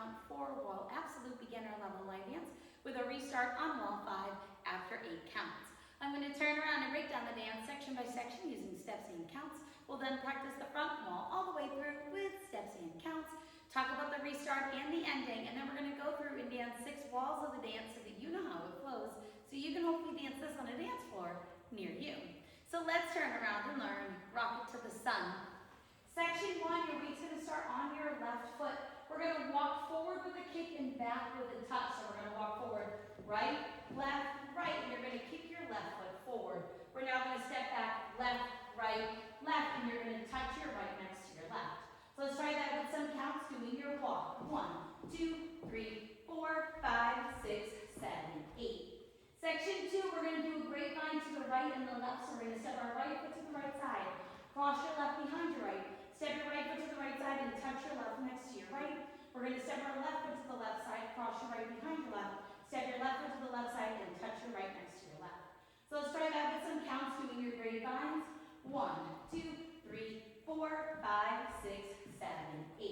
count 4 wall absolute beginner level line dance with a restart on wall 5 after 8 counts. I'm going to turn around and break down the dance section by section using steps and counts. We'll then practice the front wall all the way through with steps and counts, talk about the restart and the ending, and then we're going to go through and dance 6 walls of the dance so that you know how it flows, so you can hopefully dance this on a dance floor near you. So let's turn around and learn Rock It to the Sun. Section 1, your weight's going to start on your left foot. We're going to walk forward with a kick and back with a touch. So we're going to walk forward, right, left, right, and you're going to kick your left foot forward. We're now going to step back, left, right, left, and you're going to touch your right next to your left. So let's try that with some counts, doing your walk. 1, 2, 3, 4, 5, 6, 7, 8. Section 2, we're going to do a grapevine to the right and the left. So we're going to step our right foot to the right side, cross your left behind your right, step your right foot to the right side and touch your left next to your right. We're going to step our left foot to the left side, cross your right behind your left, step your left foot to the left side and touch your right next to your left. So let's try that with some counts, doing your grapevines. 1, 2, 3, 4, 5, 6, 7, 8.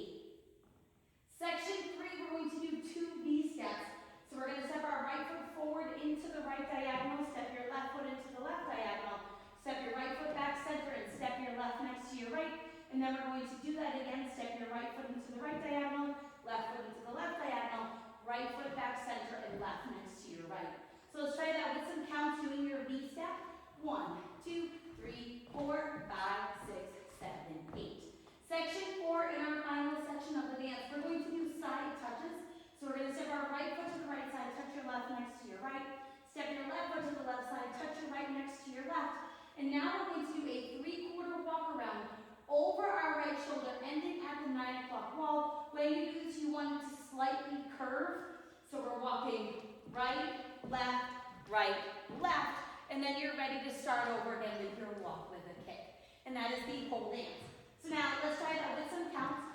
Section 3, we're going to do 2 V steps. So we're going to step our right foot forward into the right diagonal, step your left foot into the left diagonal, step your right foot back center and step your left next to your right. And then we're going to do that again, step your right foot into the right diagonal, left foot into the left diagonal, right foot back center and left next to your right. So let's try that with some counts, doing your V step. 1, 2, 3, 4, 5, 6, 7, 8. Section 4, in our final section of the dance, we're going to do side touches. So we're going to step our right foot to the right side, touch your left next to your right. Step your left foot to the left side, touch your right next to your left. And now we're going to do a 3/4 walk around over our right shoulder, ending at the 9 o'clock wall. When you do this, you want it to slightly curve. So we're walking right, left, and then you're ready to start over again with your walk with a kick. And that is the whole dance. So now let's try that with some counts.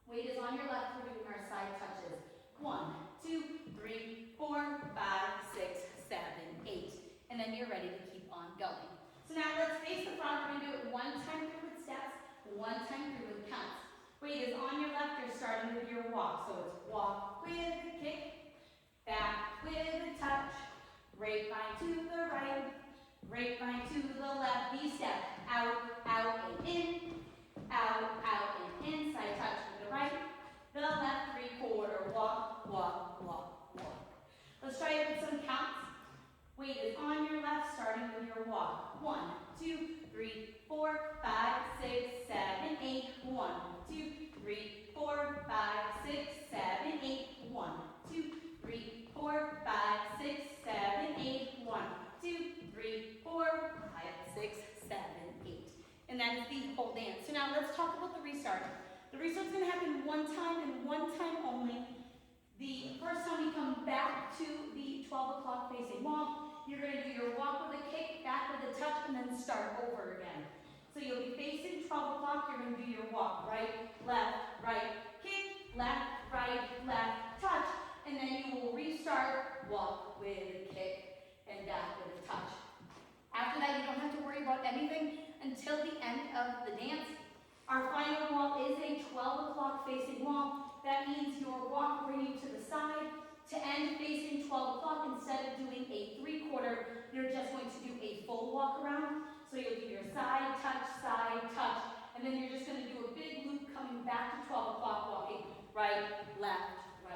Weight is on your left, we're doing our side touches. 1, 2, 3, 4, 5, 6, 7, 8. And then you're ready to keep on going. So now let's face the front. We're going to do it 1 time through with steps, 1 time through with counts. Weight is on your left, you're starting with your walk. So it's walk with a kick, back with a touch, grapevine to the right, grapevine to the left, V step, out, and in, out, and in, side touch with the right, the left 3/4, walk. Let's try it with some counts. Weight is on your left, starting with your walk. 1, 2, 3, 4, 5, 6, 7, 8. 1, 2, 3, 4, 5, 6, 7, 8. 1, 2, 3, 4, 5, 6, 7, 8. 1, 2, 3, 4, 5, 6, 7, 8. And that is the whole dance. So now let's talk about the restart. The restart's going to happen 1 time and 1 time only. The first time you come back to the 12 o'clock facing wall, you're going to do your walk with a kick, back with a touch, and then start over again. So you'll be facing 12 o'clock, you're going to do your walk, right, kick, left, touch, and then you will restart, walk with a kick, and back with a touch. After that, you don't have to worry about anything until the end of the dance. Our final wall is a 12 o'clock facing wall. That means your walk will bring you to the side. To end facing 12 o'clock, instead of doing a 3/4, you're just going to do a full walk around. So you'll do your side, touch, and then you're just going to do a big loop coming back to 12 o'clock, walking right, left,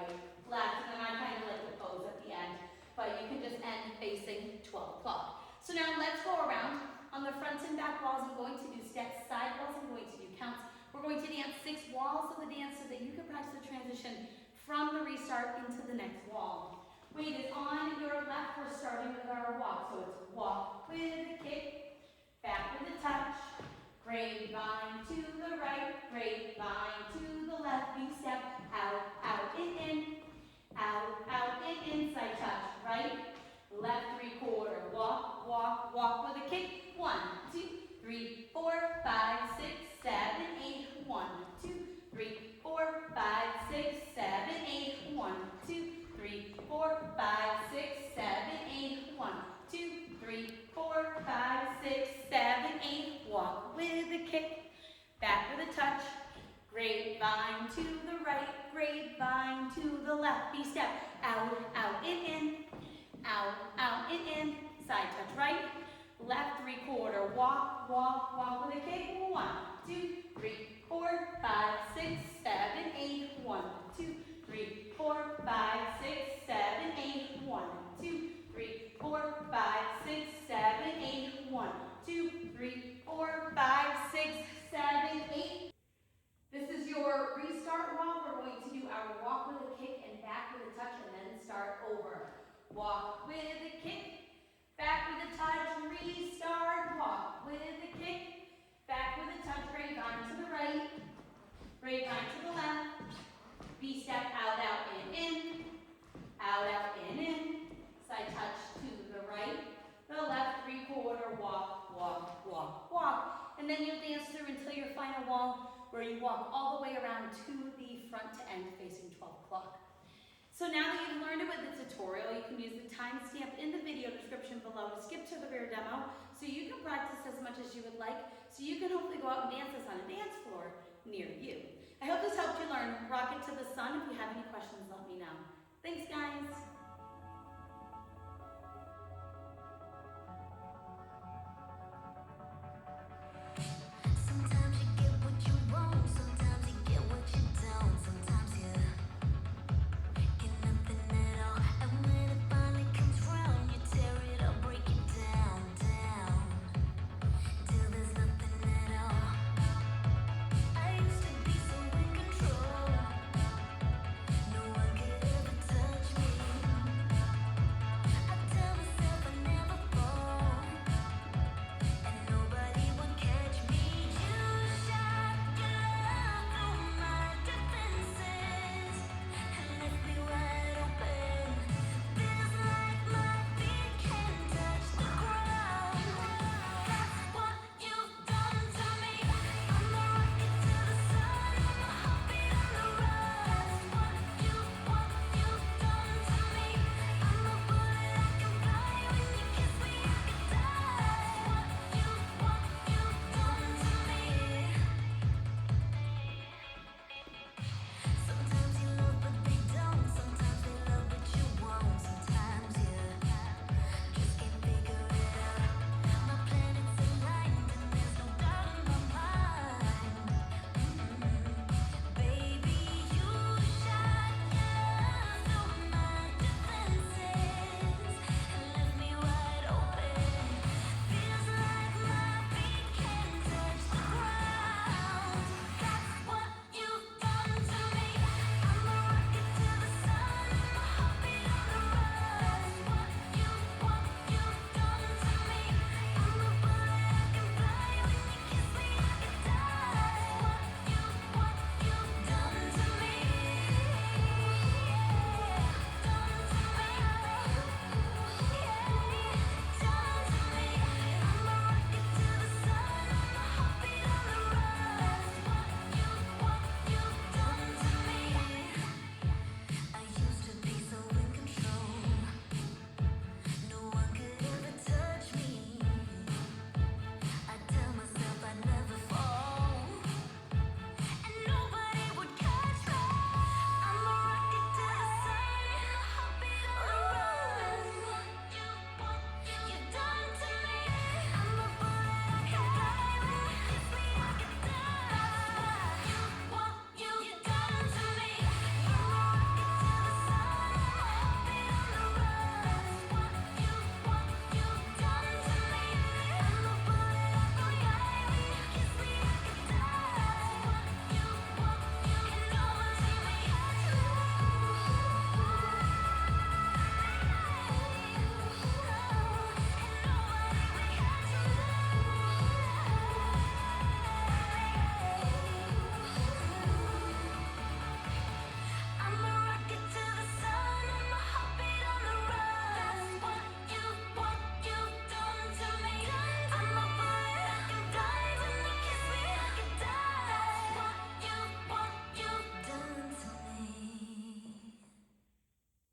and then I kind of like the pose at the end, but you can just end facing 12 o'clock. So now let's go around. On the front and back walls, I'm going to do steps, side walls, I'm going to do counts. We're going to dance 6 walls of the dance so that you can practice the transition from the restart into the next wall. Weight is on your left, we're starting with our walk. So it's walk with a kick, back with a touch, grapevine to the right, grapevine to the left, V step, out, and in, side touch, right, left 3/4, walk with a kick. 1, 2, 3, 4, 5, 6, 7, 8. 1, 2, 3, 4, 5, 6, 7, 8. 1, 2, 3, 4, 5, 6, 7, 8. 1, 2, 3, 4, 5, 6, 7, 8. Walk with a kick, back with a touch, grapevine to the right, grapevine to the left. B-step, out, out, in, out, out, in. Side touch right, left, 3/4, walk, walk, walk with a kick. 1, 2, 3, 4, 5, 6, 7, 8. 1, 2, 3, 4, 5, 6, 7, 8. 1, 2, 3, 4, 5, 6, 7, 8. 1, 2, 3, 4, 5, 6, 7, 8. This is your restart walk. We're going to do our walk with a kick and back with a touch and then start over. Walk with a kick, back with a touch, restart. Walk with a kick, back with a touch, grapevine to the right, grapevine to the left. B-step, out, out, in, out, out, in. Side touch to the right, the left, 3/4, walk, walk, walk, walk. And then you'll dance through until your final wall, where you walk all the way around to the front to end facing 12 o'clock. So now that you've learned about the tutorial, you can use the timestamp in the video description below to skip to the rear demo so you can practice as much as you would like, so you can hopefully go out and dance this on a dance floor near you. I hope this helped you learn Rocket to the Sun. If you have any questions, let me know. Thanks, guys.